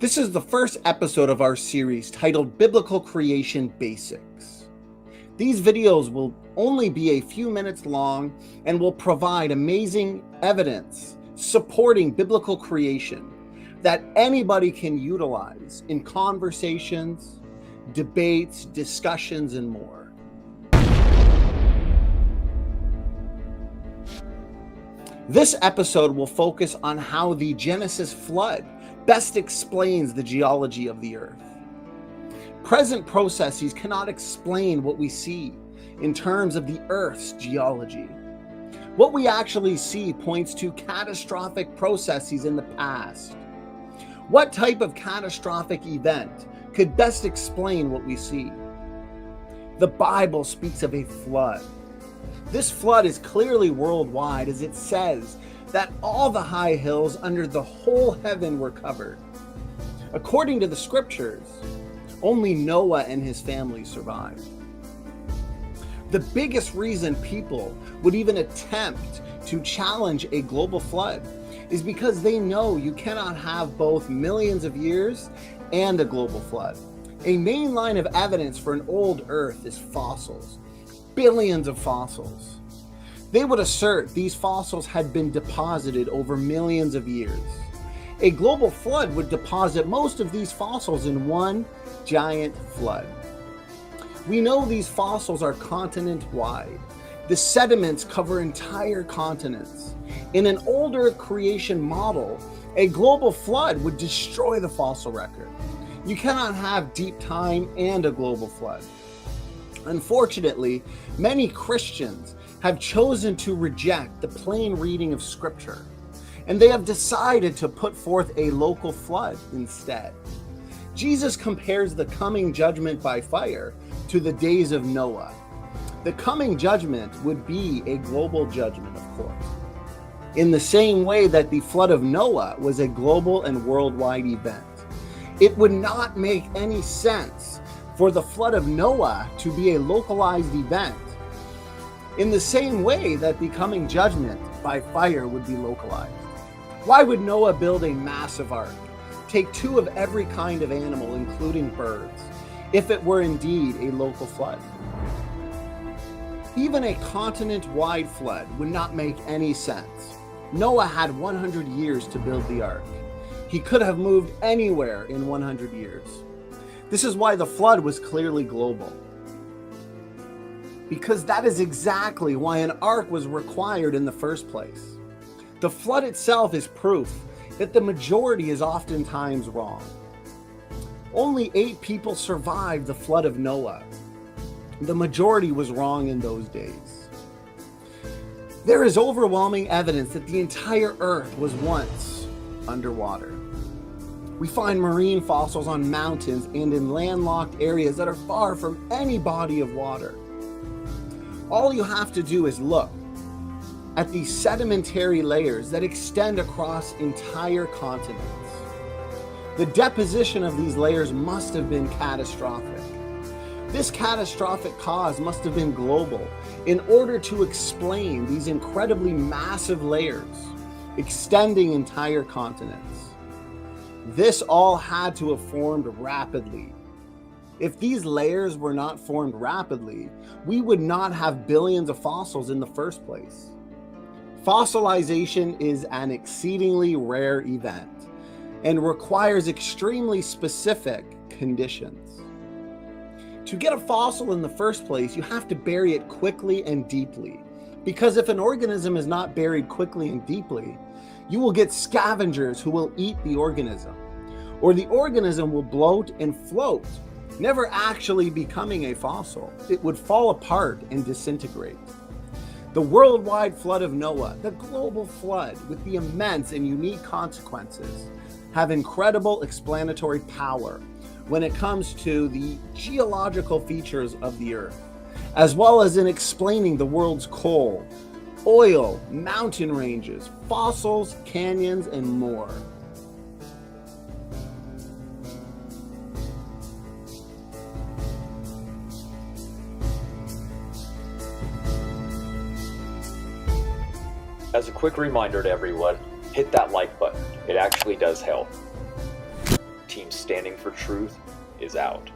This is the first episode of our series titled Biblical Creation Basics. These videos will only be a few minutes long and will provide amazing evidence supporting biblical creation that anybody can utilize in conversations, debates, discussions, and more. This episode will focus on how the Genesis flood best explains the geology of the earth. Present processes cannot explain what we see in terms of the earth's geology. What we actually see points to catastrophic processes in the past. What type of catastrophic event could best explain what we see? The Bible speaks of a flood. This flood is clearly worldwide, as it says that all the high hills under the whole heaven were covered. According to the scriptures, only Noah and his family survived. The biggest reason people would even attempt to challenge a global flood is because they know you cannot have both millions of years and a global flood. A main line of evidence for an old earth is fossils, billions of fossils. They would assert these fossils had been deposited over millions of years. A global flood would deposit most of these fossils in one giant flood. We know these fossils are continent-wide. The sediments cover entire continents. In an old Earth creation model, a global flood would destroy the fossil record. You cannot have deep time and a global flood. Unfortunately, many Christians have chosen to reject the plain reading of Scripture, and they have decided to put forth a local flood instead. Jesus compares the coming judgment by fire to the days of Noah. The coming judgment would be a global judgment, of course, in the same way that the flood of Noah was a global and worldwide event. It would not make any sense for the flood of Noah to be a localized event, in the same way that the coming judgment by fire would be localized. Why would Noah build a massive ark, take two of every kind of animal, including birds, if it were indeed a local flood? Even a continent-wide flood would not make any sense. Noah had 100 years to build the ark. He could have moved anywhere in 100 years. This is why the flood was clearly global. Because that is exactly why an ark was required in the first place. The flood itself is proof that the majority is oftentimes wrong. Only 8 people survived the flood of Noah. The majority was wrong in those days. There is overwhelming evidence that the entire earth was once underwater. We find marine fossils on mountains and in landlocked areas that are far from any body of water. All you have to do is look at these sedimentary layers that extend across entire continents. The deposition of these layers must have been catastrophic. This catastrophic cause must have been global in order to explain these incredibly massive layers extending entire continents. This all had to have formed rapidly. If these layers were not formed rapidly, we would not have billions of fossils in the first place. Fossilization is an exceedingly rare event and requires extremely specific conditions. To get a fossil in the first place, you have to bury it quickly and deeply, because if an organism is not buried quickly and deeply, you will get scavengers who will eat the organism, or the organism will bloat and float, never actually becoming a fossil. It would fall apart and disintegrate. The worldwide flood of Noah, the global flood with the immense and unique consequences, have incredible explanatory power when it comes to the geological features of the earth, as well as in explaining the world's coal, oil, mountain ranges, fossils, canyons, and more. As a quick reminder to everyone, hit that like button. It actually does help. standing for truth is out.